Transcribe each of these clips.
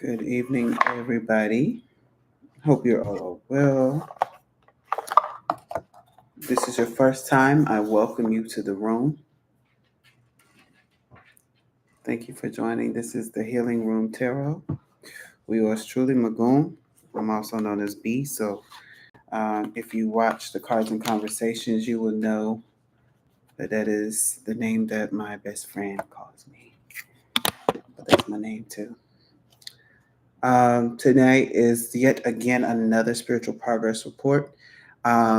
Good evening, everybody. Hope you're all well. This is your first time. I welcome you to the room. Thank you for joining. This is the Healing Room Tarot. We are truly Magoon. I'm also known as B. So if you watch the Cards and Conversations, you will know that that is the name that my best friend calls me. But that's my name too. Tonight is yet again another spiritual progress report.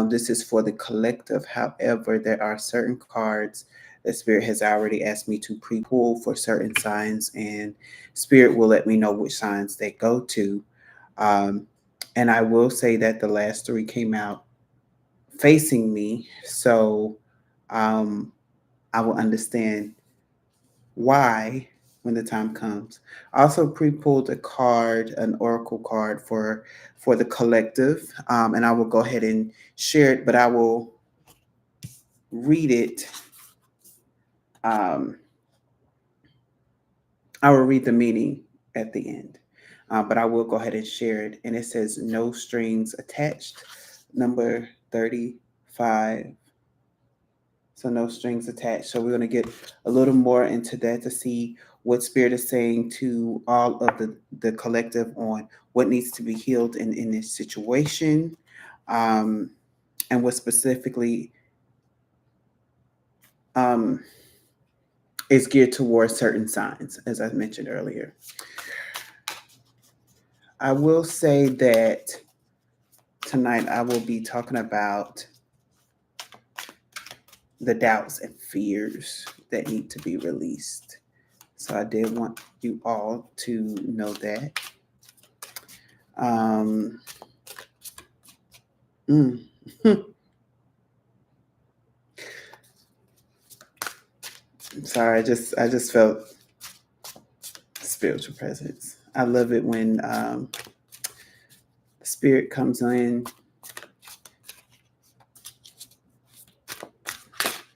This is for the collective. However, there are certain cards that Spirit has already asked me to pre pull for certain signs, and Spirit will let me know which signs they go to. Um, and I will say that the last three came out facing me, so um, I will understand why when the time comes. I also pre-pulled a card, an oracle card for the collective, and I will go ahead and share it, but I will read it. Um, I will read the meaning at the end, but I will go ahead and share it. And it says "No strings attached," number 35. So no strings attached. So we're going to get a little more into that to see what Spirit is saying to all of the collective on what needs to be healed in this situation, um, and what specifically um, is geared towards certain signs, as I mentioned earlier. I will say that tonight I will be talking about the doubts and fears that need to be released. So I did want you all to know that. Um, mm. Sorry, I just felt spiritual presence. I love it when the spirit comes in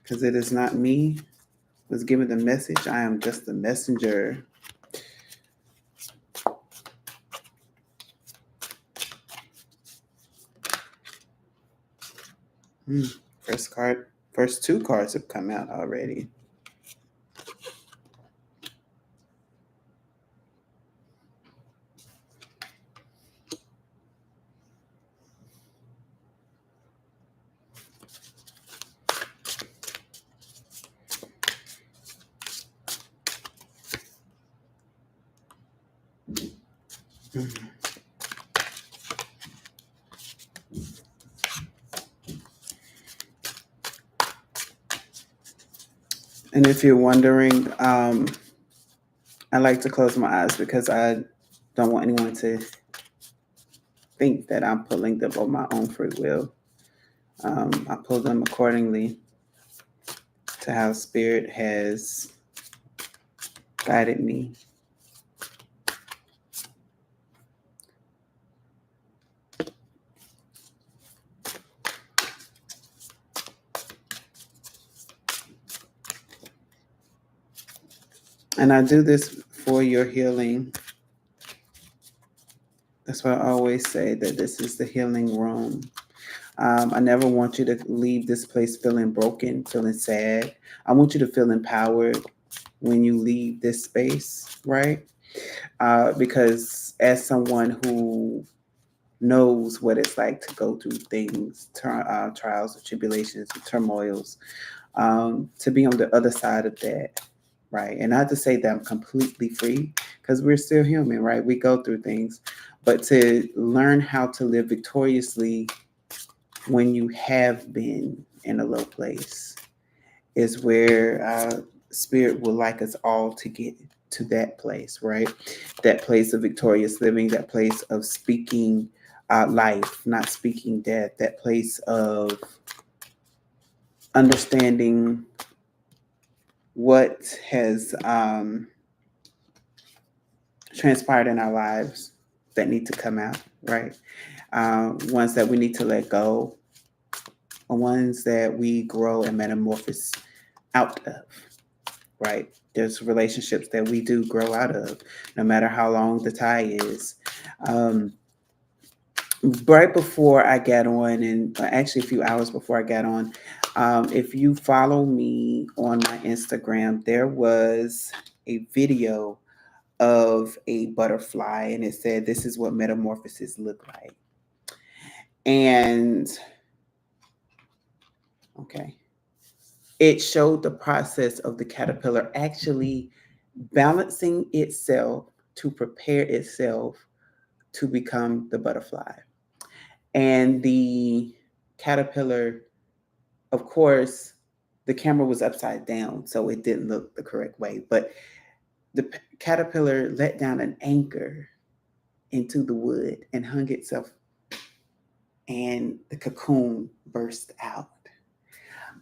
because it is not me who's giving the message. I am just the messenger. Mm. First two cards have come out already. Mm. And if you're wondering, I like to close my eyes because I don't want anyone to think that I'm pulling them on my own free will. I pull them accordingly to how Spirit has guided me. And I do this for your healing. That's why I always say that this is the healing room. I never want you to leave this place feeling broken, feeling sad. I want you to feel empowered when you leave this space, right? Because as someone who knows what it's like to go through things, trials and tribulations and turmoils, to be on the other side of that, right? And not to say that I'm completely free, because we're still human, right? We go through things, but to learn how to live victoriously when you have been in a low place is where Spirit would like us all to get to that place, right? That place of victorious living, that place of speaking life, not speaking death, that place of understanding what has transpired in our lives that need to come out, right? Ones that we need to let go, or ones that we grow and metamorphose out of, right? There's relationships that we do grow out of, no matter how long the tie is. Um, right before I got on, and actually a few hours before I got on, if you follow me on my Instagram, there was a video of a butterfly, and it said, "This is what metamorphosis look like." And okay, it showed the process of the caterpillar actually balancing itself to prepare itself to become the butterfly. And the caterpillar, of course, the camera was upside down, so it didn't look the correct way. But the caterpillar let down an anchor into the wood and hung itself, and the cocoon burst out.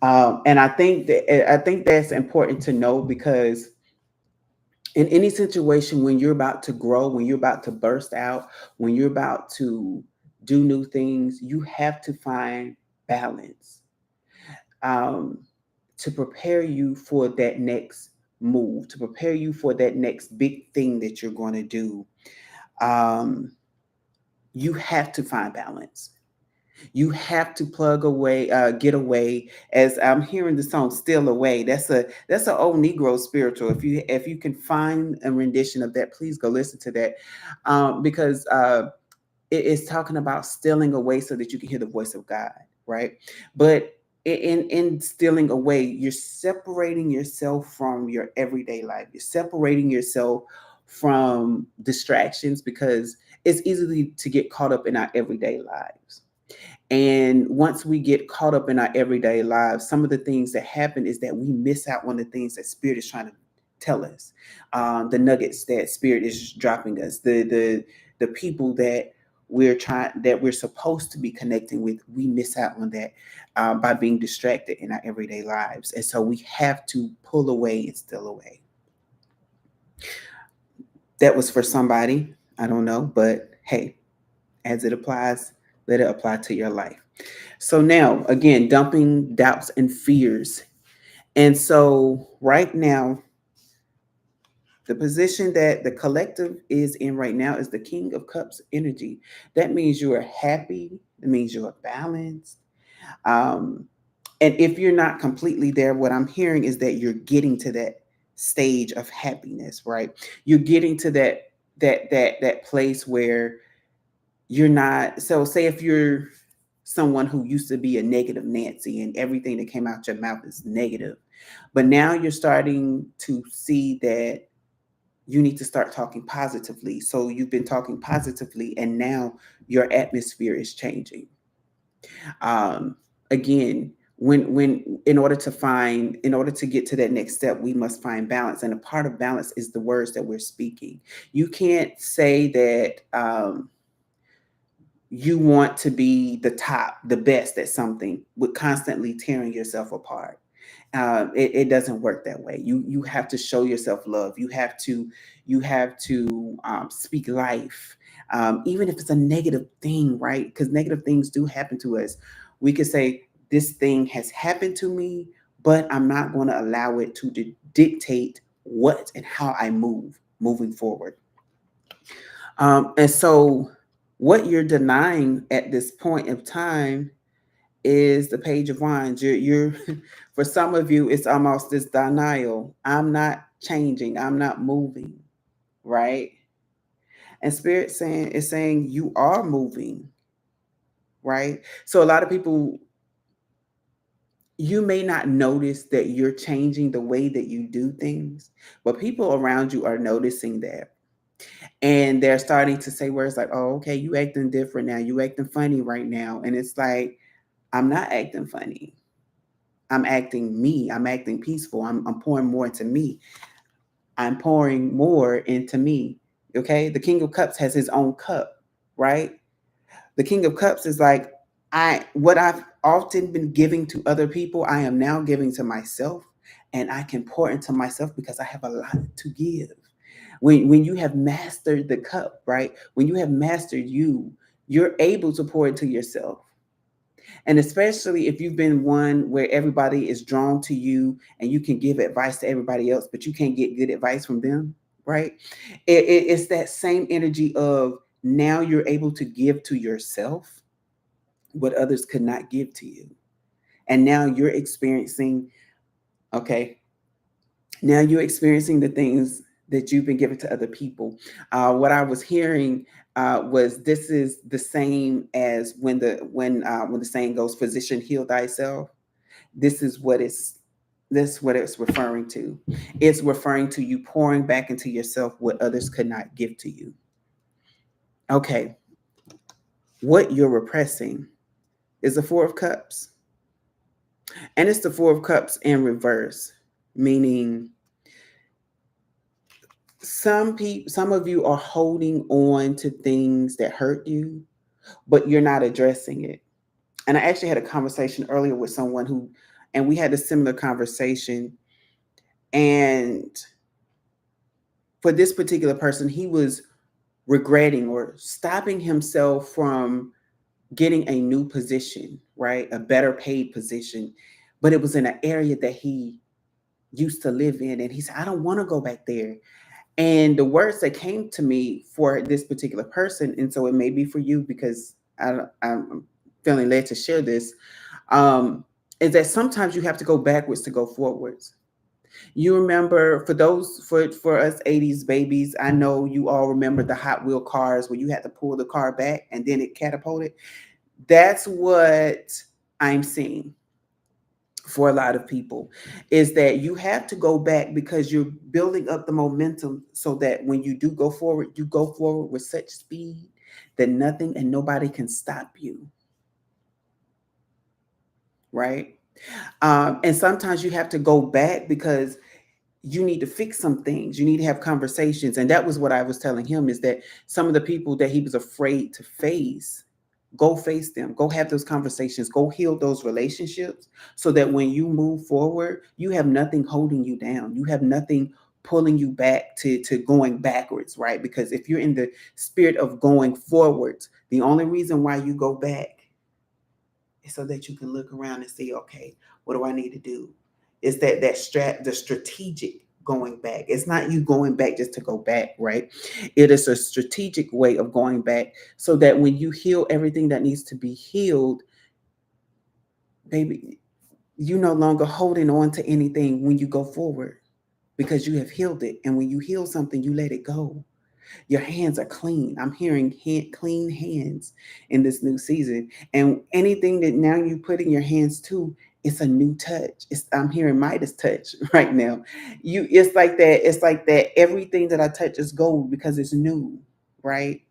And I think that's important to know, because in any situation, when you're about to grow, when you're about to burst out, when you're about to do new things, you have to find balance, um, to prepare you for that next move, to prepare you for that next big thing that you're going to do. Um, you have to find balance. You have to plug away, get away. As I'm hearing the song "Still Away," that's an old Negro spiritual. If you can find a rendition of that, please go listen to that, because it is talking about stealing away so that you can hear the voice of God, right? But in stealing away, you're separating yourself from your everyday life. You're separating yourself from distractions, because it's easy to get caught up in our everyday lives. And once we get caught up in our everyday lives, some of the things that happen is that we miss out on the things that Spirit is trying to tell us, the nuggets that Spirit is dropping us, the people that we're supposed to be connecting with. We miss out on that by being distracted in our everyday lives, and so we have to pull away and still away. That was for somebody, I don't know, but hey, as it applies, let it apply to your life. So now, again, dumping doubts and fears. And so, right now, the position that the collective is in right now is the King of Cups energy. That means you are happy. It means you are balanced. Um, and if you're not completely there, what I'm hearing is that you're getting to that stage of happiness, right? You're getting to that place where you're not. So, say if you're someone who used to be a negative Nancy and everything that came out your mouth is negative, but now you're starting to see that you need to start talking positively. So you've been talking positively, and now your atmosphere is changing. Um, Again, when in order to get to that next step, we must find balance, and a part of balance is the words that we're speaking. You can't say that. You want to be the top, the best at something, with constantly tearing yourself apart. It doesn't work that way. You have to show yourself love. You have to speak life, even if it's a negative thing, right? Because negative things do happen to us. We could say, "This thing has happened to me, but I'm not going to allow it to dictate what and how I moving forward." And so, what you're denying at this point of time is the Page of Wands. You're for some of you, it's almost this denial. I'm not changing. I'm not moving, right? And Spirit saying is saying you are moving, right? So a lot of people, you may not notice that you're changing the way that you do things, but people around you are noticing that. And they're starting to say words like, "Oh, okay, you acting different now. You acting funny right now." And it's like, I'm not acting funny. I'm acting me. I'm acting peaceful. I'm pouring more into me. I'm pouring more into me. Okay. The King of Cups has his own cup, right? The King of Cups is like, what I've often been giving to other people, I am now giving to myself, and I can pour into myself because I have a lot to give. When you have mastered the cup, right? When you have mastered you, you're able to pour into yourself. And especially if you've been one where everybody is drawn to you and you can give advice to everybody else, but you can't get good advice from them, right? It's that same energy of now you're able to give to yourself what others could not give to you. And now you're experiencing, okay, now you're experiencing the things that you've been given to other people. What I was hearing was this is the same as when the saying goes, "Physician, heal thyself." This is what it's this is what it's referring to. It's referring to you pouring back into yourself what others could not give to you. Okay, what you're repressing is the Four of Cups, and it's the Four of Cups in reverse, meaning some of you are holding on to things that hurt you, but you're not addressing it. And I actually had a conversation earlier with someone who, and we had a similar conversation. And for this particular person, he was regretting or stopping himself from getting a new position, right? A better paid position. But it was in an area that he used to live in. And he said, I don't want to go back there. And the words that came to me for this particular person, and so it may be for you because I'm feeling led to share this, is that sometimes you have to go backwards to go forwards. You remember, for us 80s babies, I know you all remember the Hot Wheel cars where you had to pull the car back and then it catapulted. That's what I'm seeing for a lot of people, is that you have to go back because you're building up the momentum so that when you go forward with such speed that nothing and nobody can stop you, right? And sometimes you have to go back because you need to fix some things. You need to have conversations. And that was what I was telling him, is that some of the people that he was afraid to face, go face them, go have those conversations, go heal those relationships so that when you move forward, you have nothing holding you down. You have nothing pulling you back to going backwards, right? Because if you're in the spirit of going forwards, the only reason why you go back is so that you can look around and see, okay, what do I need to do? Is the strategic going back. It's not you going back just to go back, right? It is a strategic way of going back so that when you heal everything that needs to be healed, baby, you no longer holding on to anything when you go forward because you have healed it. And when you heal something, you let it go. Your hands are clean. I'm hearing clean hands in this new season. And anything that now you put in your hands too, it's a new touch. I'm hearing Midas touch right now. It's like that. It's like that. Everything that I touch is gold because it's new, right?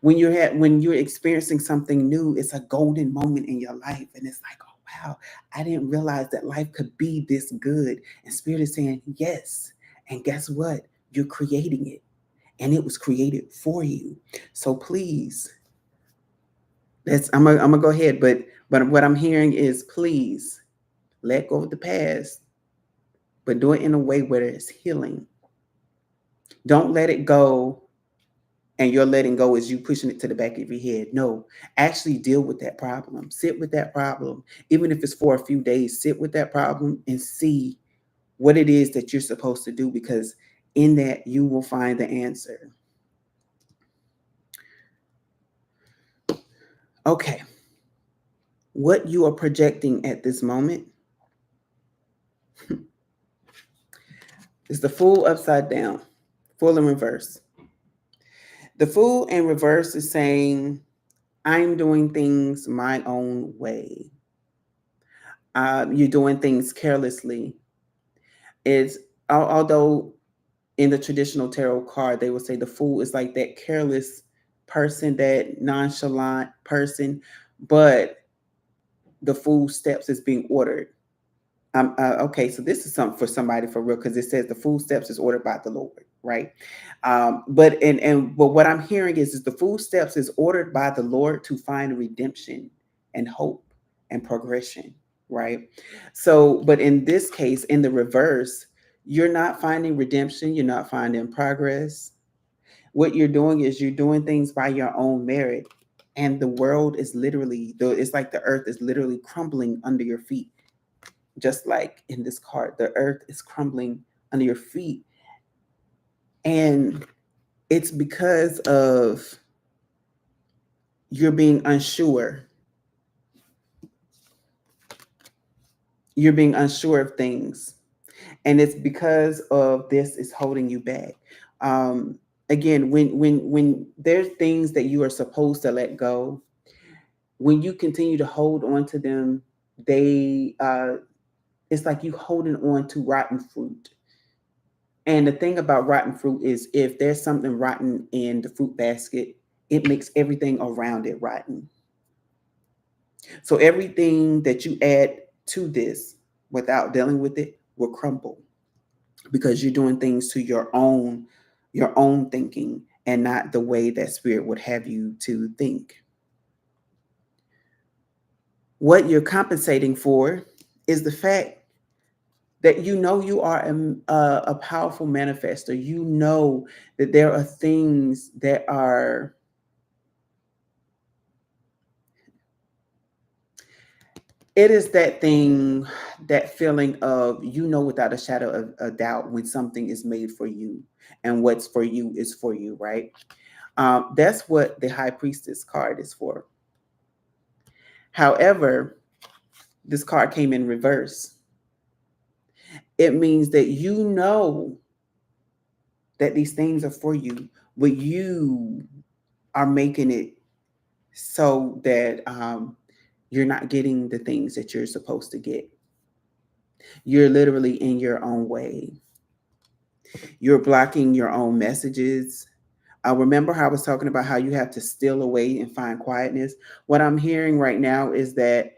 When you're experiencing something new, it's a golden moment in your life, and it's like, oh wow, I didn't realize that life could be this good. And Spirit is saying yes. And guess what? You're creating it, and it was created for you. So please, I'm gonna go ahead, but what I'm hearing is please let go of the past, but do it in a way where it's healing. Don't let it go, and your letting go is you pushing it to the back of your head. No, actually deal with that problem. Sit with that problem, even if it's for a few days. Sit with that problem and see what it is that you're supposed to do, because in that you will find the answer. Okay. What you are projecting at this moment is the Fool upside down, Fool in reverse. The Fool in reverse is saying, I'm doing things my own way. You're doing things carelessly. It's although in the traditional tarot card, they would say the Fool is like that careless person, that nonchalant person, but the Fool steps is being ordered. Okay, so this is something for somebody for real, because it says the fool steps is ordered by the Lord, right? But what I'm hearing is the fool steps is ordered by the Lord to find redemption and hope and progression, right? So, but in this case, in the reverse, you're not finding redemption, you're not finding progress. What you're doing is you're doing things by your own merit. and the world is literally, though it's like the earth is literally crumbling under your feet. Just like in this card, the earth is crumbling under your feet. And it's because of you're being unsure. You're being unsure of things. And it's because of this is holding you back. Again, when there's things that you are supposed to let go, when you continue to hold on to them, they it's like you holding on to rotten fruit. And the thing about rotten fruit is if there's something rotten in the fruit basket, it makes everything around it rotten. So everything that you add to this without dealing with it will crumble because you're doing things to your own thinking and not the way that spirit would have you to think. What you're compensating for is the fact that you know you are a powerful manifester. You know that there are things that are, it is that thing, that feeling of, you know, without a shadow of a doubt when something is made for you and what's for you is for you, right? That's what the high priestess card is for. However, this card came in reverse. It means that you know that these things are for you, but you are making it so that you're not getting the things that you're supposed to get. You're literally in your own way. You're blocking your own messages. Remember how I was talking about how you have to steal away and find quietness? What I'm hearing right now is that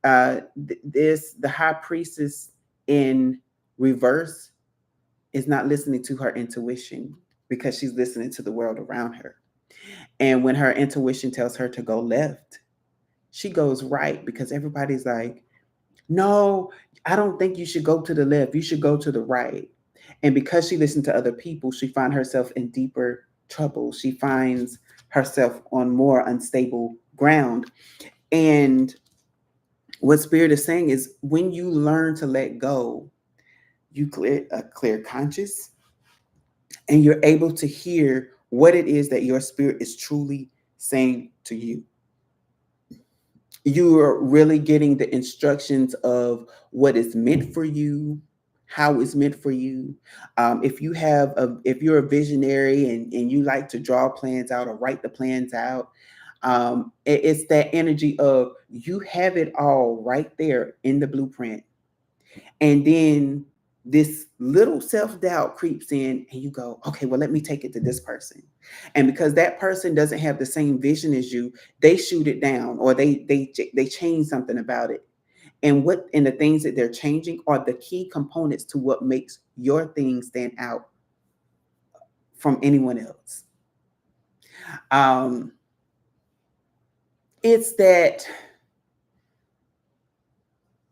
the high priestess in reverse is not listening to her intuition because she's listening to the world around her. And when her intuition tells her to go left, she goes right because everybody's like, no, I don't think you should go to the left. You should go to the right. And because she listened to other people, she finds herself in deeper trouble. She finds herself on more unstable ground. And what Spirit is saying is when you learn to let go, you clear a clear conscience and you're able to hear what it is that your spirit is truly saying to you. You are really getting the instructions of what is meant for you, how it's meant for you. If you're a visionary and you like to draw plans out or write the plans out, it's that energy of you have it all right there in the blueprint. And then this little self-doubt creeps in and you go, okay, well, let me take it to this person. And because that person doesn't have the same vision as you, they shoot it down or they change something about it. And the things that they're changing are the key components to what makes your thing stand out from anyone else. Um, it's that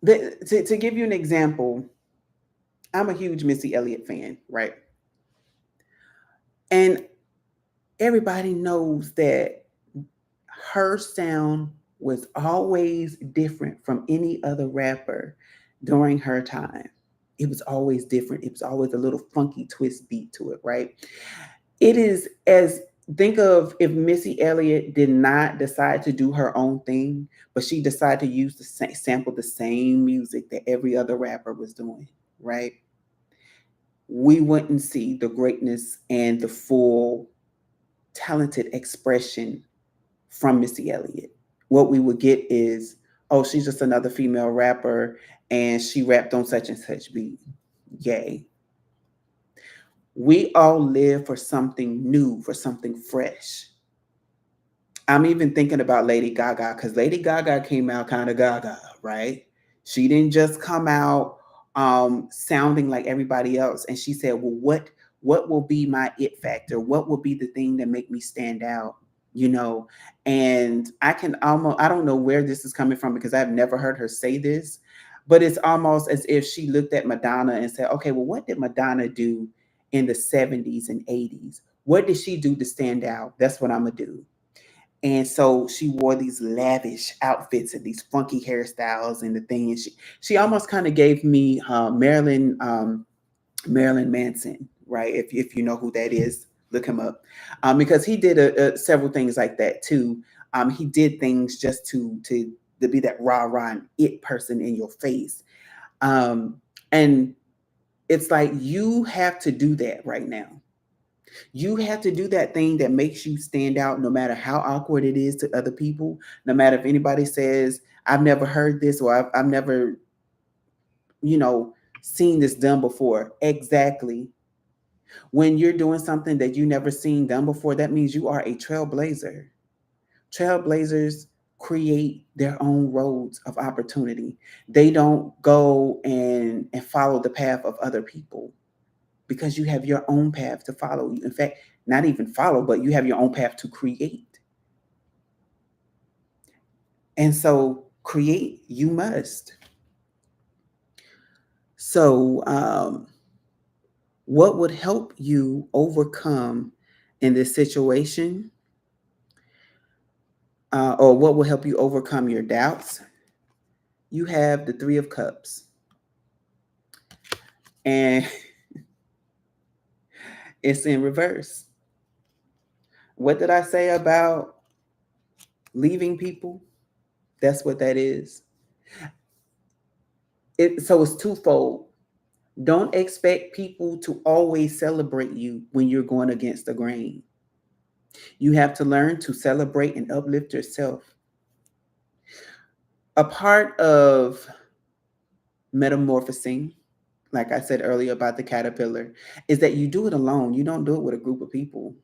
to give you an example, I'm a huge Missy Elliott fan, right? And everybody knows that her sound was always different from any other rapper during her time. It was always different. It was always a little funky twist beat to it, right? It is as think of if Missy Elliott did not decide to do her own thing, but she decided to use sample the same music that every other rapper was doing, right? We wouldn't see the greatness and the full talented expression from Missy Elliott. What we would get is, oh, she's just another female rapper and she rapped on such and such beat. Yay. We all live for something new, for something fresh. I'm even thinking about Lady Gaga because Lady Gaga came out kind of gaga, right? She didn't just come out sounding like everybody else. And she said, well, what will be my it factor? What will be the thing that make me stand out? You know, and I don't know where this is coming from because I've never heard her say this, but it's almost as if she looked at Madonna and said, okay, well, what did Madonna do in the 70s and 80s? What did she do to stand out? That's what I'm gonna do. And so she wore these lavish outfits and these funky hairstyles and the thing. And she almost kind of gave me Marilyn Manson, right? If you know who that is, look him up, because he did several things like that too. He did things just to be that rah rah and it person in your face, and it's like you have to do that right now. You have to do that thing that makes you stand out, no matter how awkward it is to other people. No matter if anybody says, "I've never heard this," or "I've never, you know, seen this done before." Exactly. When you're doing something that you never seen done before, that means you are a trailblazer. Trailblazers create their own roads of opportunity. They don't go and follow the path of other people, because you have your own path to follow. In fact, not even follow, but you have your own path to create. And so create you must. So what would help you overcome in this situation, or what will help you overcome your doubts? You have the Three of Cups. And it's in reverse. What did I say about leaving people? That's what that is. So it's twofold. Don't expect people to always celebrate you when you're going against the grain. You have to learn to celebrate and uplift yourself. A part of metamorphosing, like I said earlier about the caterpillar, is that you do it alone. You don't do it with a group of people,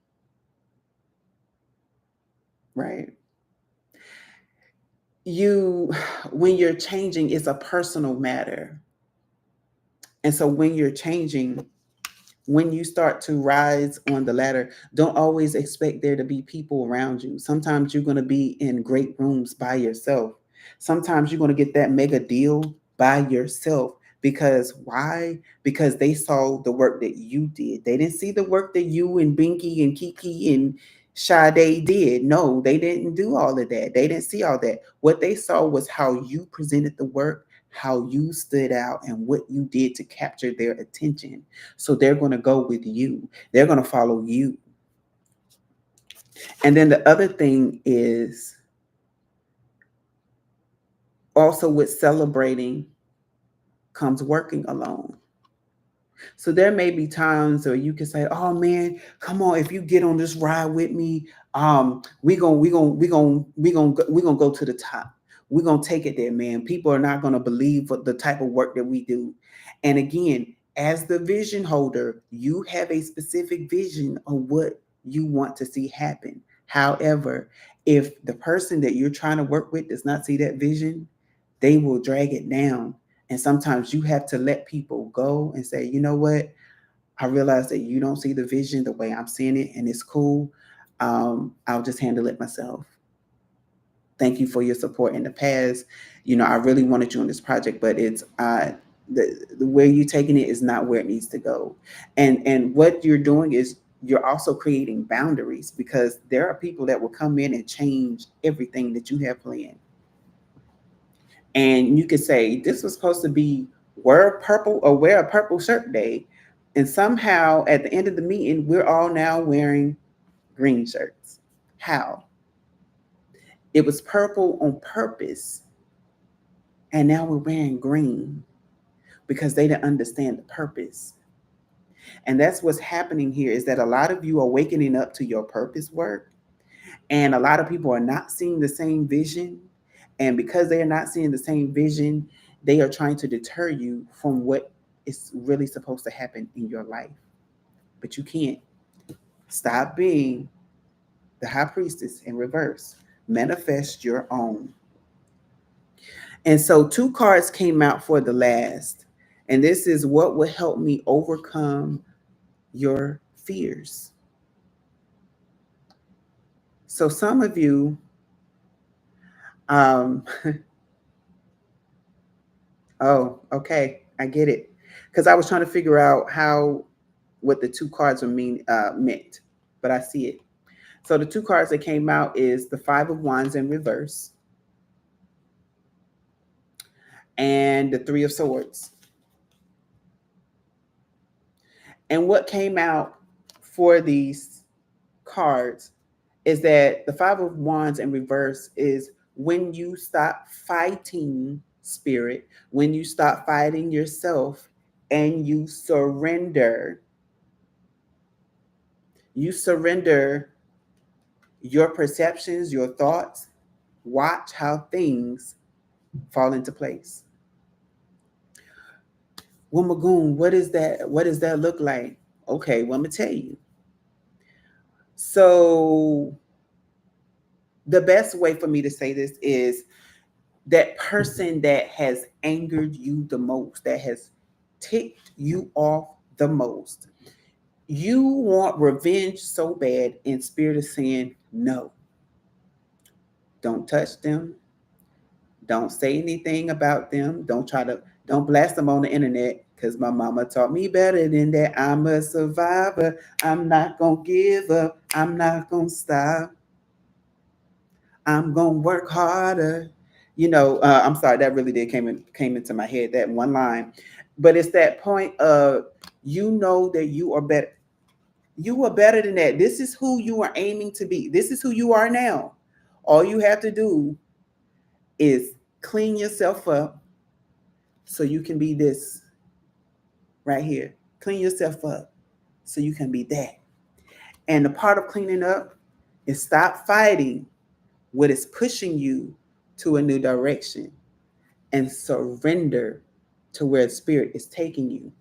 right? You, when you're changing, it's a personal matter. And so when you're changing, when you start to rise on the ladder, don't always expect there to be people around you. Sometimes you're going to be in great rooms by yourself. Sometimes you're going to get that mega deal by yourself. Because why? Because they saw the work that you did. They didn't see the work that you and Binky and Kiki and Sade did. No, they didn't do all of that. They didn't see all that. What they saw was how you presented the work, how you stood out, and what you did to capture their attention. So they're going to go with you. They're going to follow you. And then the other thing is also with celebrating comes working alone. So there may be times where you can say, "Oh man, come on! If you get on this ride with me, we gonna go to the top. We're gonna take it there, man. People are not gonna believe what the type of work that we do." And again, as the vision holder, you have a specific vision of what you want to see happen. However, if the person that you're trying to work with does not see that vision, they will drag it down. And sometimes you have to let people go and say, "You know what? I realize that you don't see the vision the way I'm seeing it, and it's cool. I'll just handle it myself. Thank you for your support in the past. I really wanted you on this project, but it's the where you're taking it is not where it needs to go." And what you're doing is you're also creating boundaries, because there are people that will come in and change everything that you have planned. And you could say, "This was supposed to be wear a purple shirt day." And somehow at the end of the meeting, we're all now wearing green shirts. How? It was purple on purpose. And now we're wearing green because they didn't understand the purpose. And that's what's happening here, is that a lot of you are wakening up to your purpose work. And a lot of people are not seeing the same vision. And because they are not seeing the same vision, they are trying to deter you from what is really supposed to happen in your life. But you can't. Stop being the high priestess in reverse. Manifest your own. And so two cards came out for the last. And this is what will help me overcome your fears. So some of you, um, oh, okay, I get it. Because I was trying to figure out what the two cards meant, but I see it. So the two cards that came out is the Five of Wands in reverse and the Three of Swords. And what came out for these cards is that the Five of Wands in reverse is when you stop fighting spirit, when you stop fighting yourself and you surrender. You surrender your perceptions, your thoughts. Watch how things fall into place. Well, Magoon, what is that? What does that look like? Okay, well, I'm gonna tell you. So the best way for me to say this is that person that has angered you the most, that has ticked you off the most. You want revenge so bad, and spirit is saying, no, don't touch them. Don't say anything about them. Don't blast them on the internet because my mama taught me better than that. I'm a survivor. I'm not going to give up. I'm not going to stop. I'm going to work harder. I'm sorry, that really did came into my head, that one line. But it's that point of, that you are better. You are better than that. This is who you are aiming to be. This is who you are now. All you have to do is clean yourself up so you can be this right here. Clean yourself up so you can be that. And the part of cleaning up is stop fighting what is pushing you to a new direction and surrender to where the spirit is taking you.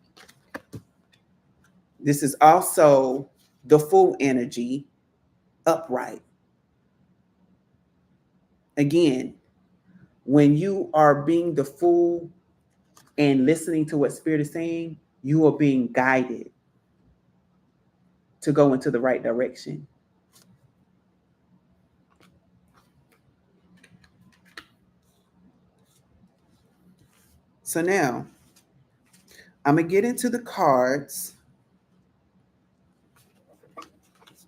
This is also the full energy upright. Again, when you are being the fool and listening to what spirit is saying, you are being guided to go into the right direction. So now I'm going to get into the cards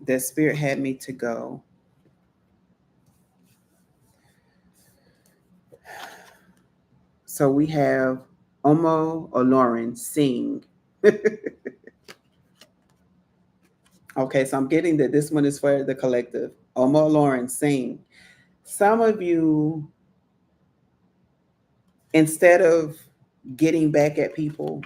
that spirit had me to go. So we have Omo Olorin Singh. Okay, so I'm getting that this one is for the collective. Omo Olorin Singh. Some of you, instead of getting back at people,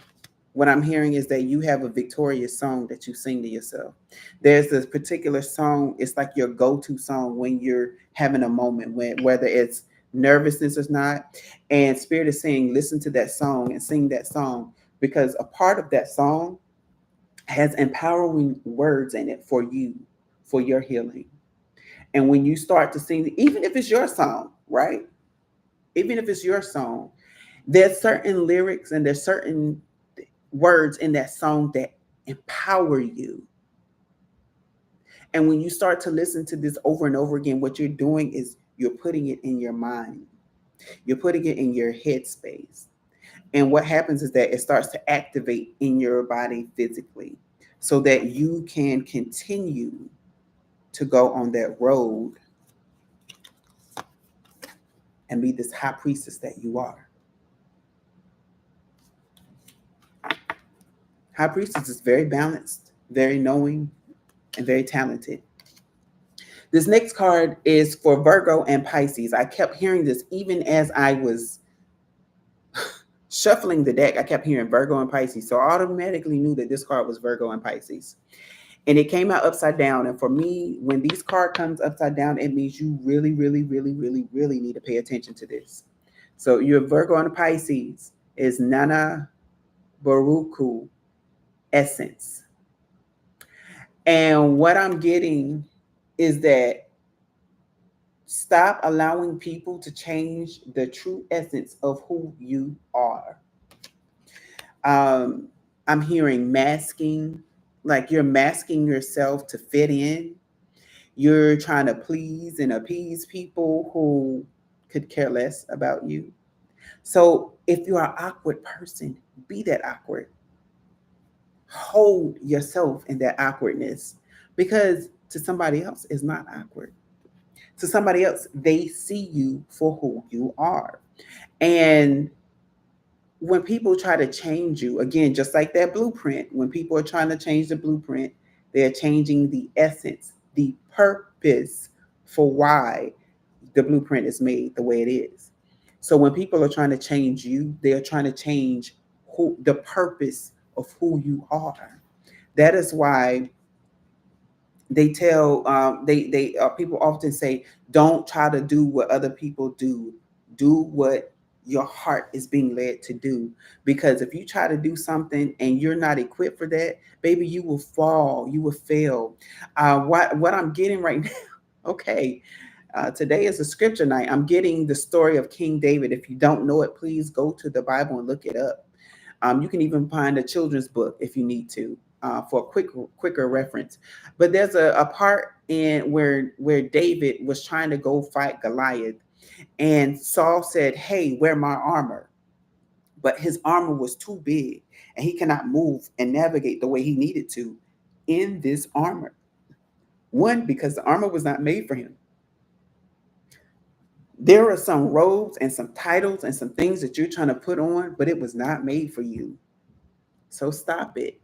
what I'm hearing is that you have a victorious song that you sing to yourself. There's this particular song, it's like your go-to song when you're having a moment, whether it's nervousness or not. And spirit is saying, listen to that song and sing that song, because a part of that song has empowering words in it for you, for your healing. And when you start to sing, even if it's your song, right? Even if it's your song, there's certain lyrics and there's certain words in that song that empower you. And when you start to listen to this over and over again, what you're doing is you're putting it in your mind. You're putting it in your headspace. And what happens is that it starts to activate in your body physically so that you can continue to go on that road and be this high priestess that you are. High priestess is very balanced, very knowing, and very talented. This next card is for Virgo and Pisces. I kept hearing this even as I was shuffling the deck. I kept hearing Virgo and Pisces. So I automatically knew that this card was Virgo and Pisces. And it came out upside down. And for me, when these card comes upside down, it means you really, really, really, really, really need to pay attention to this. So your Virgo and Pisces is Nana Baruku essence. And what I'm getting is that stop allowing people to change the true essence of who you are. I'm hearing masking, like you're masking yourself to fit in. You're trying to please and appease people who could care less about you. So if you're an awkward person, be that awkward. Hold yourself in that awkwardness, because To somebody else, it's not awkward. To somebody else, they see you for who you are. And when people try to change you, again, just like that blueprint, when people are trying to change the blueprint, they're changing the essence, the purpose for why the blueprint is made the way it is. So when people are trying to change you, they are trying to change who the purpose of who you are. That is why they people often say, don't try to do what other people do. Do what your heart is being led to do. Because if you try to do something and you're not equipped for that, baby, you will fall, you will fail. What I'm getting right now, okay, today is a scripture night. I'm getting the story of King David. If you don't know it, please go to the Bible and look it up. You can even find a children's book if you need to, for a quicker reference. But there's a part in where David was trying to go fight Goliath, and Saul said, "Hey, wear my armor." But his armor was too big, and he cannot move and navigate the way he needed to in this armor. One, because the armor was not made for him. There are some robes and some titles and some things that you're trying to put on, but it was not made for you. So stop it.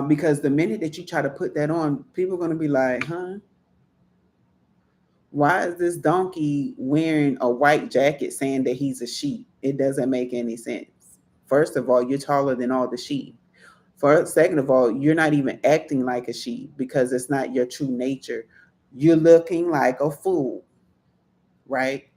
Because the minute that you try to put that on, people are going to be like, huh? Why is this donkey wearing a white jacket saying that he's a sheep? It doesn't make any sense. First of all, you're taller than all the sheep. First, second of all, you're not even acting like a sheep because it's not your true nature. You're looking like a fool, right?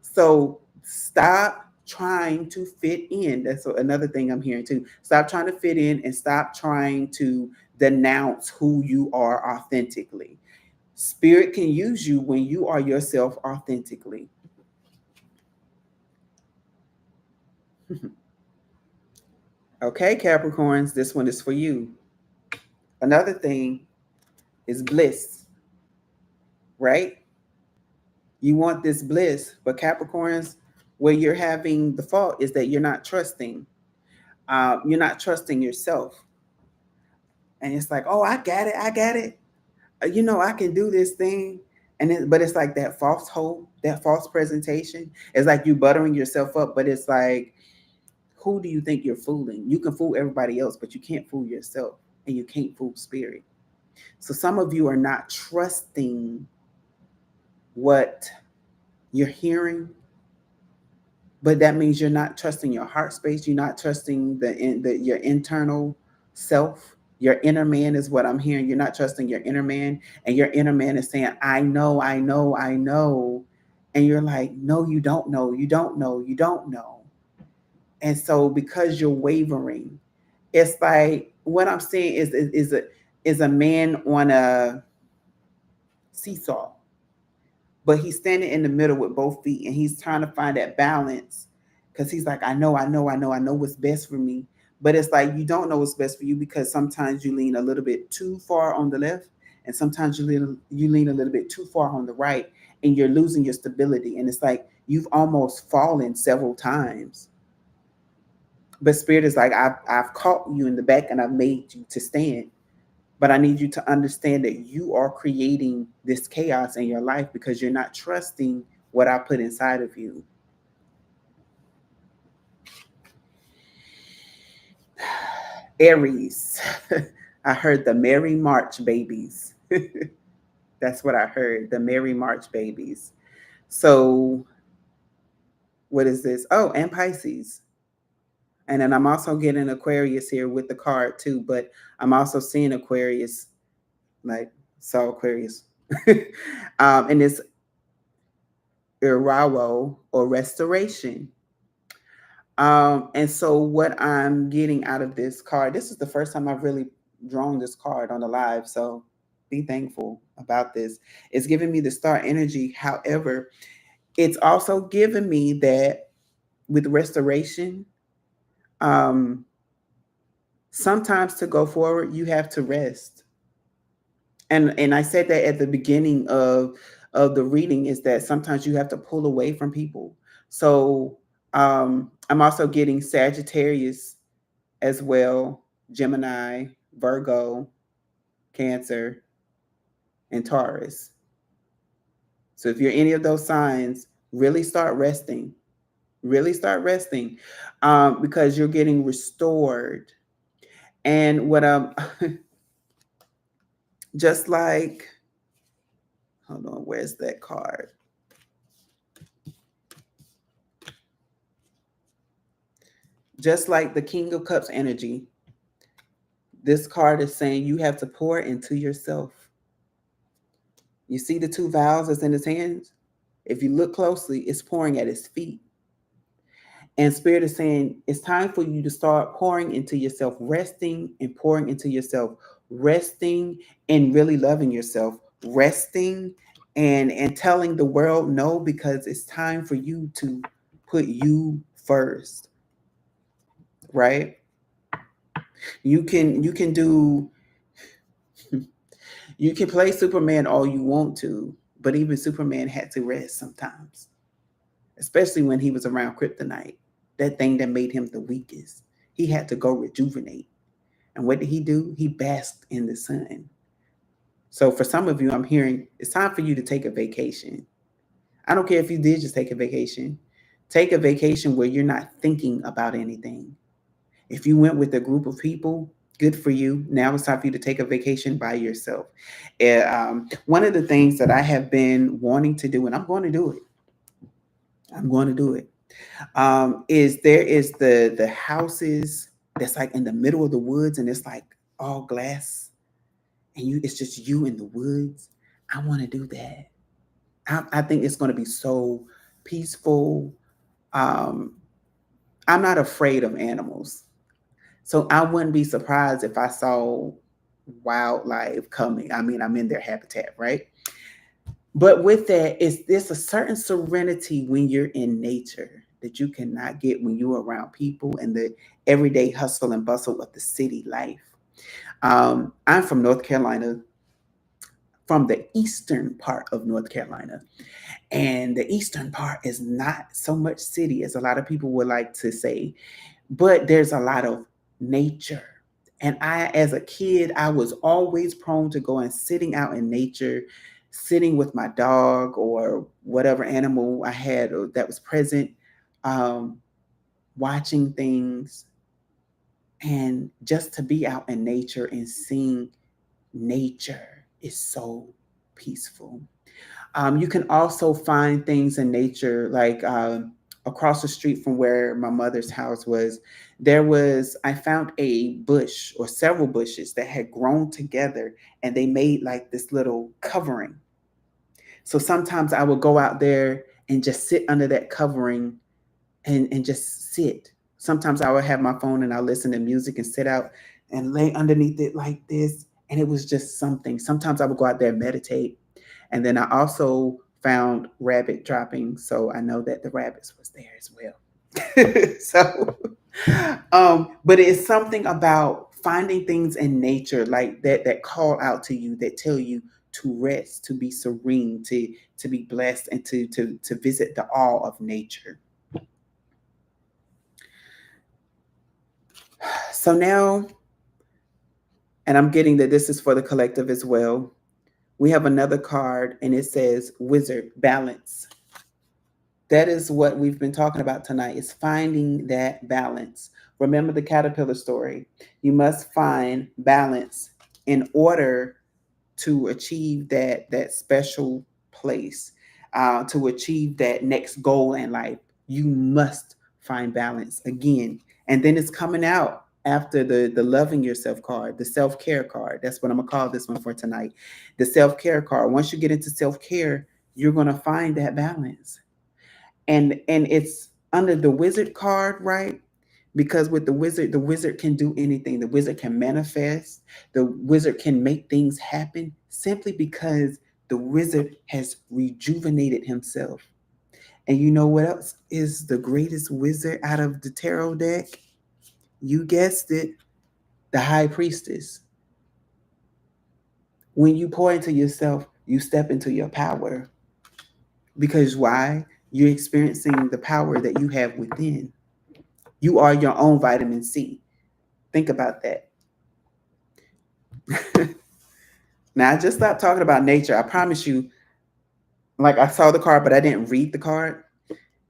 So stop trying to fit in. That's another thing I'm hearing too. Stop trying to fit in and stop trying to denounce who you are authentically. Spirit can use you when you are yourself authentically. Okay, Capricorns, this one is for you. Another thing is bliss, right? You want this bliss, but Capricorns, where you're having the fault is that you're not trusting. You're not trusting yourself. And it's like, oh, I got it. I got it. I can do this thing. But it's like that false hope, that false presentation. It's like you buttering yourself up, but it's like, who do you think you're fooling? You can fool everybody else, but you can't fool yourself, and you can't fool spirit. So some of you are not trusting what you're hearing, but that means you're not trusting your heart space. You're not trusting your internal self. Your inner man is what I'm hearing. You're not trusting your inner man, and your inner man is saying, I know, I know, I know. And you're like, no, you don't know, you don't know, you don't know. And so because you're wavering, it's like what I'm saying is a man on a seesaw, but he's standing in the middle with both feet, and he's trying to find that balance because he's like, I know, I know, I know, I know what's best for me. But it's like you don't know what's best for you because sometimes you lean a little bit too far on the left, and sometimes you lean a little bit too far on the right, and you're losing your stability. And it's like you've almost fallen several times. But spirit is like, I've caught you in the back and I've made you to stand. But I need you to understand that you are creating this chaos in your life because you're not trusting what I put inside of you. Aries. I heard the Merry March babies. That's what I heard. The Merry March babies. So what is this? Oh, and Pisces. And then I'm also getting Aquarius here with the card too, but I'm also seeing Aquarius, like saw Aquarius. And it's Irawo or restoration. And so what I'm getting out of this card, this is the first time I've really drawn this card on the live. So be thankful about this. It's giving me the star energy. However, it's also given me that with restoration, um, sometimes to go forward, you have to rest. And I said that at the beginning of the reading is that sometimes you have to pull away from people. So I'm also getting Sagittarius as well, Gemini, Virgo, Cancer. and Taurus. So if you're any of those signs, really start resting. Really start resting, because you're getting restored. And what just like, hold on, where's that card? Just like the King of Cups energy, this card is saying you have to pour into yourself. You see the two vials that's in his hands? If you look closely, it's pouring at his feet. And Spirit is saying it's time for you to start pouring into yourself, resting and pouring into yourself, resting and really loving yourself, resting and telling the world no, because it's time for you to put you first, right? You can do you can play Superman all you want to, but even Superman had to rest sometimes, especially when he was around kryptonite, that thing that made him the weakest. He had to go rejuvenate. And what did he do? He basked in the sun. So for some of you, I'm hearing it's time for you to take a vacation. I don't care if you did just take a vacation. Take a vacation where you're not thinking about anything. If you went with a group of people, good for you. Now it's time for you to take a vacation by yourself. One of the things that I have been wanting to do, and I'm going to do it, I'm going to do it, is there is the houses that's like in the middle of the woods, and it's like all glass, and it's just you in the woods. I want to do that. I think it's going to be so peaceful. Um, I'm not afraid of animals, so I wouldn't be surprised if I saw wildlife coming. I mean, I'm in their habitat, right? But with that, is there's a certain serenity when you're in nature that you cannot get when you're around people and the everyday hustle and bustle of the city life. I'm from North Carolina, from the eastern part of North Carolina. And the eastern part is not so much city as a lot of people would like to say, but there's a lot of nature. And as a kid, I was always prone to go and sitting out in nature, sitting with my dog or whatever animal I had that was present, um, watching things, and just to be out in nature and seeing nature is so peaceful. You can also find things in nature, like across the street from where my mother's house was. I found a bush or several bushes that had grown together, and they made like this little covering. So sometimes I would go out there and just sit under that covering and just sit. Sometimes I would have my phone and I'll listen to music and sit out and lay underneath it like this. And it was just something. Sometimes I would go out there and meditate. And then I also found rabbit droppings. So I know that the rabbits was there as well. So but it's something about finding things in nature like that call out to you, that tell you to rest, to be serene, to be blessed, and to visit the awe of nature. So now, and I'm getting that this is for the collective as well, we have another card and it says Wizard, balance. That is what we've been talking about tonight, is finding that balance. Remember the caterpillar story. You must find balance in order to achieve that special place, to achieve that next goal in life. You must find balance again. And then it's coming out after the loving yourself card, the self-care card. That's what I'm gonna call this one for tonight. The self-care card. Once you get into self-care, you're gonna find that balance. And it's under the wizard card, right? Because with the wizard can do anything. The wizard can manifest. The wizard can make things happen simply because the wizard has rejuvenated himself. And you know what else is the greatest wizard out of the tarot deck? You guessed it, the high priestess. When you pour into yourself, you step into your power. Because why? You're experiencing the power that you have within. You are your own vitamin C. Think about that. Now, I just stopped talking about nature. I promise you, like I saw the card, but I didn't read the card.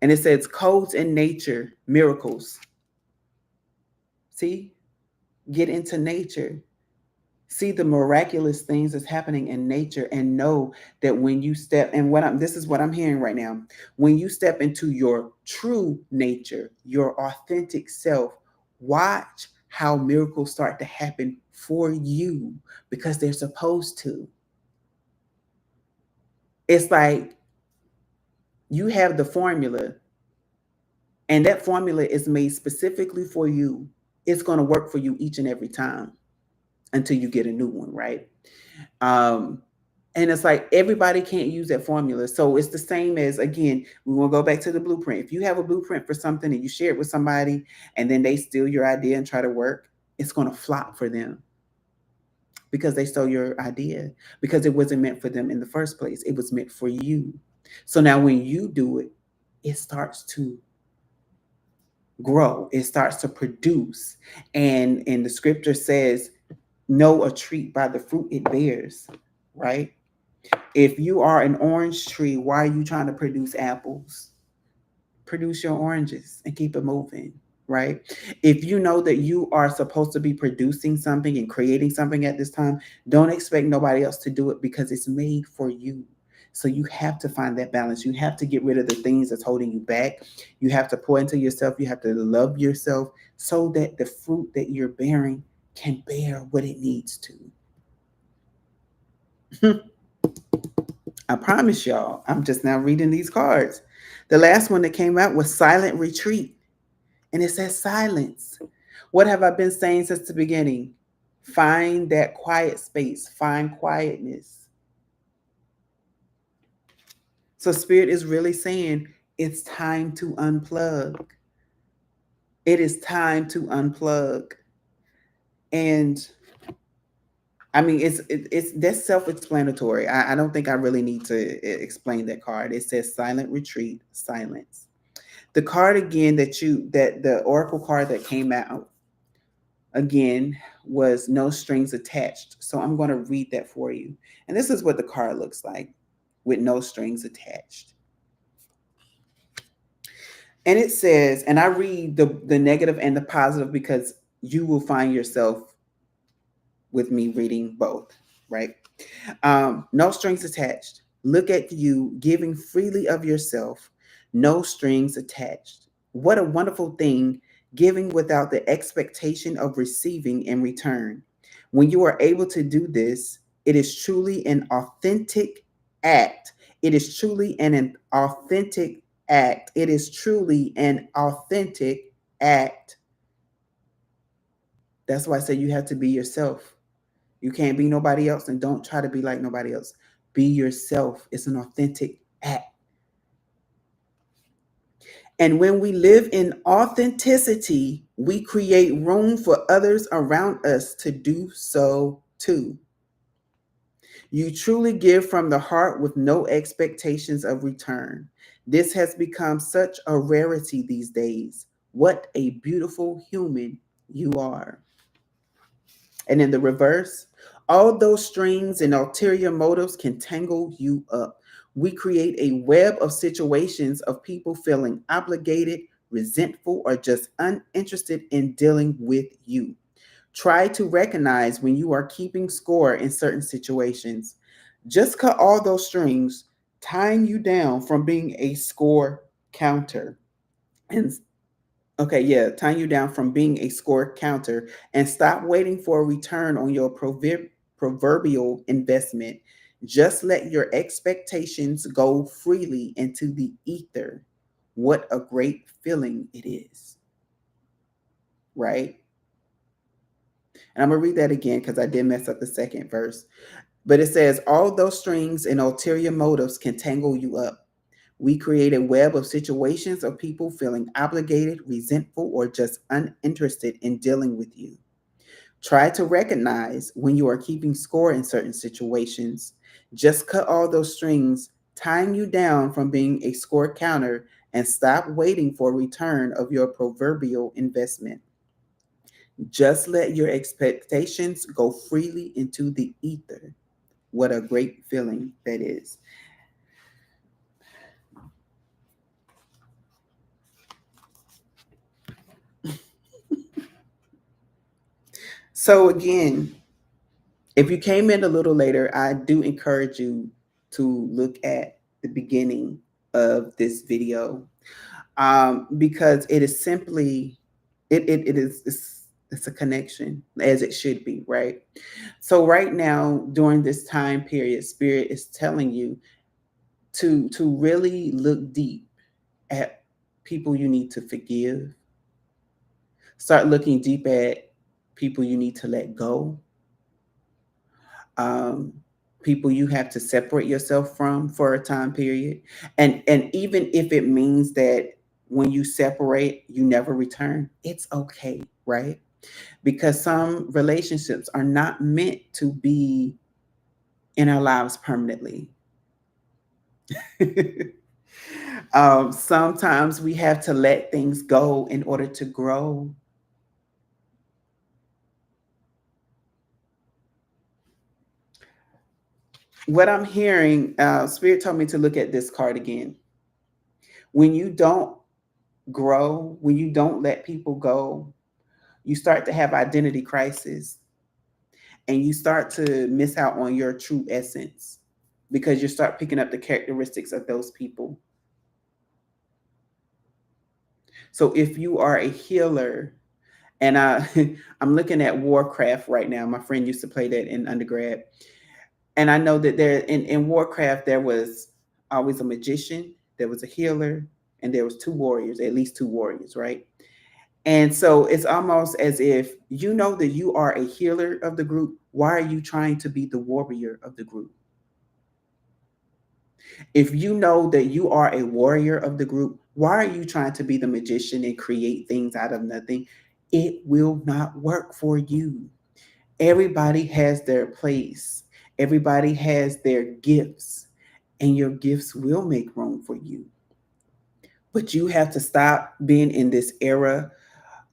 And it says codes in nature, miracles. See, get into nature. See the miraculous things that's happening in nature and know that when you step and this is what I'm hearing right now. When you step into your true nature, your authentic self, watch how miracles start to happen for you because they're supposed to. It's like you have the formula and that formula is made specifically for you. It's going to work for you each and every time until you get a new one, right? Um, and it's like everybody can't use that formula. So it's the same as, again, we want to go back to the blueprint. If you have a blueprint for something and you share it with somebody and then they steal your idea and try to work, it's going to flop for them because they stole your idea because it wasn't meant for them in the first place. It was meant for you. So now when you do it, it starts to grow, it starts to produce. And the scripture says, know a tree by the fruit it bears, right? If you are an orange tree, why are you trying to produce apples? Produce your oranges and keep it moving, right? If you know that you are supposed to be producing something and creating something at this time, don't expect nobody else to do it because it's made for you. So you have to find that balance. You have to get rid of the things that's holding you back. You have to pour into yourself. You have to love yourself so that the fruit that you're bearing can bear what it needs to. I promise y'all, I'm just now reading these cards. The last one that came out was Silent Retreat. And it says silence. What have I been saying since the beginning? Find that quiet space, find quietness. So, Spirit is really saying it's time to unplug. It is time to unplug. And I mean, it's that's self-explanatory. I don't think I really need to explain that card. It says silent retreat, silence. The card again that the oracle card that came out again was no strings attached. So I'm going to read that for you. And this is what the card looks like with no strings attached. And it says, and I read the negative and the positive because you will find yourself with me reading both, right? No strings attached. Look at you giving freely of yourself, no strings attached. What a wonderful thing, giving without the expectation of receiving in return. When you are able to do this, it is truly an authentic act. It is truly an authentic act. It is truly an authentic act. That's why I say you have to be yourself. You can't be nobody else and don't try to be like nobody else. Be yourself. It's an authentic act. And when we live in authenticity, we create room for others around us to do so too. You truly give from the heart with no expectations of return. This has become such a rarity these days. What a beautiful human you are. And in the reverse, all those strings and ulterior motives can tangle you up. We create a web of situations of people feeling obligated, resentful, or just uninterested in dealing with you. Try to recognize when you are keeping score in certain situations. Just cut all those strings, tying you down from being a score counter. And okay, yeah, tying you down from being a score counter and stop waiting for a return on your proverbial investment. Just let your expectations go freely into the ether. What a great feeling it is, right? And I'm going to read that again because I did mess up the second verse. But it says, all those strings and ulterior motives can tangle you up. We create a web of situations of people feeling obligated, resentful, or just uninterested in dealing with you. Try to recognize when you are keeping score in certain situations. Just cut all those strings, tying you down from being a score counter, and stop waiting for a return of your proverbial investment. Just let your expectations go freely into the ether. What a great feeling that is. So again, if you came in a little later, I do encourage you to look at the beginning of this video, because it is simply it is it's a connection, as it should be, right? So right now, during this time period, Spirit is telling you to really look deep at people you need to forgive. Start looking deep at people you need to let go, um, people you have to separate yourself from for a time period. And even if it means that when you separate, you never return, it's okay, right? Because some relationships are not meant to be in our lives permanently. Sometimes we have to let things go in order to grow. What I'm hearing, Spirit told me to look at this card again. When you don't grow, when you don't let people go, you start to have identity crisis and you start to miss out on your true essence because you start picking up the characteristics of those people. So if you are a healer, and I'm looking at Warcraft right now. My friend used to play that in undergrad. And I know that there in Warcraft there was always a magician, there was a healer, and there was two warriors, at least two warriors, right? And so it's almost as if you know that you are a healer of the group. Why are you trying to be the warrior of the group? If you know that you are a warrior of the group, why are you trying to be the magician and create things out of nothing? It will not work for you. Everybody has their place, everybody has their gifts, and your gifts will make room for you. But you have to stop being in this era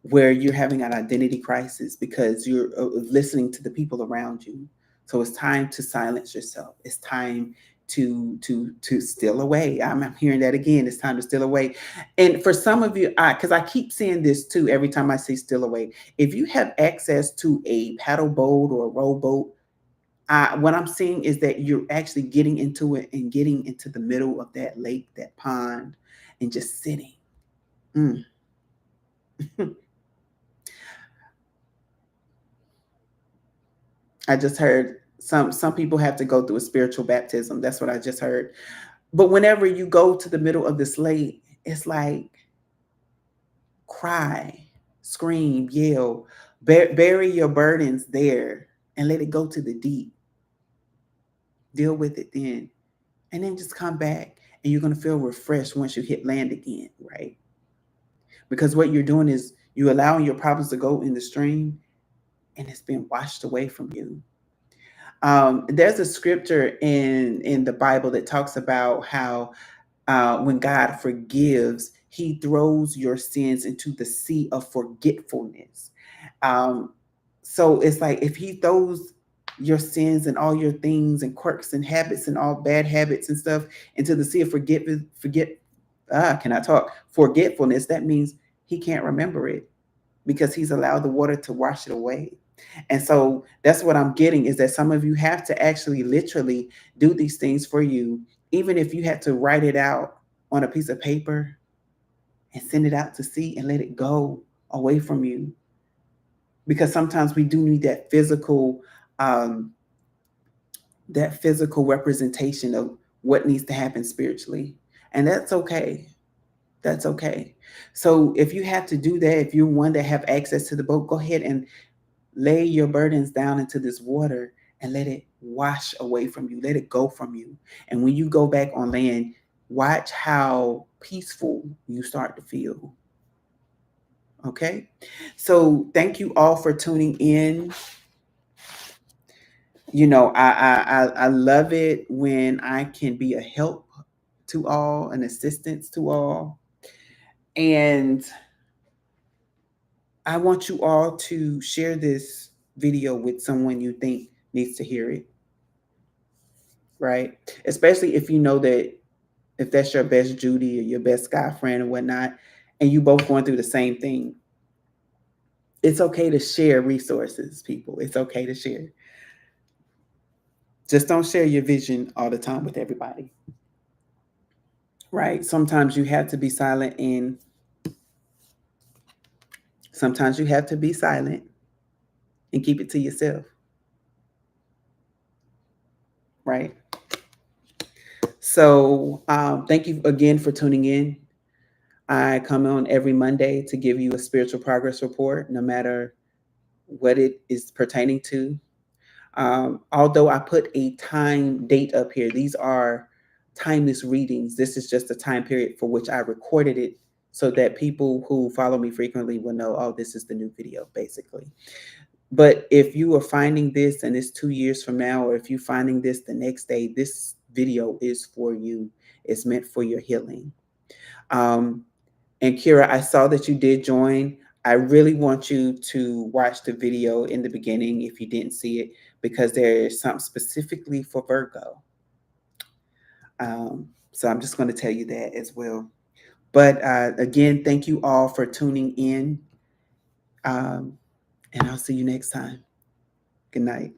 where you're having an identity crisis because you're listening to the people around you. So it's time to silence yourself. It's time to steal away. I'm hearing that again. It's time to steal away. And for some of you, because I keep saying this too every time I say steal away. If you have access to a paddle boat or a rowboat, what I'm seeing is that you're actually getting into it and getting into the middle of that lake, that pond, and just sitting. Mm. I just heard some people have to go through a spiritual baptism. That's what I just heard. But whenever you go to the middle of this lake, it's like cry, scream, yell, bury your burdens there and let it go to the deep. Deal with it then. And then just come back and you're going to feel refreshed once you hit land again, right? Because what you're doing is you allowing your problems to go in the stream and it's been washed away from you. There's a scripture in the Bible that talks about how when God forgives, He throws your sins into the sea of forgetfulness. Um, so it's like if He throws your sins and all your things and quirks and habits and all bad habits and stuff into the sea of can I talk? Forgetfulness. That means He can't remember it because He's allowed the water to wash it away. And so that's what I'm getting is that some of you have to actually literally do these things for you, even if you had to write it out on a piece of paper and send it out to sea and let it go away from you. Because sometimes we do need um, that physical representation of what needs to happen spiritually. And that's okay. That's okay. So if you have to do that, if you're one that have access to the boat, go ahead and lay your burdens down into this water and let it wash away from you. Let it go from you. And when you go back on land, watch how peaceful you start to feel. Okay. So thank you all for tuning in. You know, I love it when I can be a help to all, an assistance to all. And I want you all to share this video with someone you think needs to hear it. right? Especially if you know that if that's your best Judy or your best guy friend or whatnot, and you both going through the same thing. It's okay to share resources, people. It's okay to share. Just don't share your vision all the time with everybody, right? Sometimes you have to be silent, and sometimes you have to be silent and keep it to yourself, right? So, thank you again for tuning in. I come on every Monday to give you a spiritual progress report, no matter what it is pertaining to. Although I put a time date up here, these are timeless readings. This is just the time period for which I recorded it so that people who follow me frequently will know, oh, this is the new video, basically. But if you are finding this and it's 2 years from now, or if you're finding this the next day, this video is for you. It's meant for your healing. Um, and Kira, I saw that you did join. I really want you to watch the video in the beginning if you didn't see it, because there is something specifically for Virgo. So I'm just going to tell you that as well. But again, thank you all for tuning in. And I'll see you next time. Good night.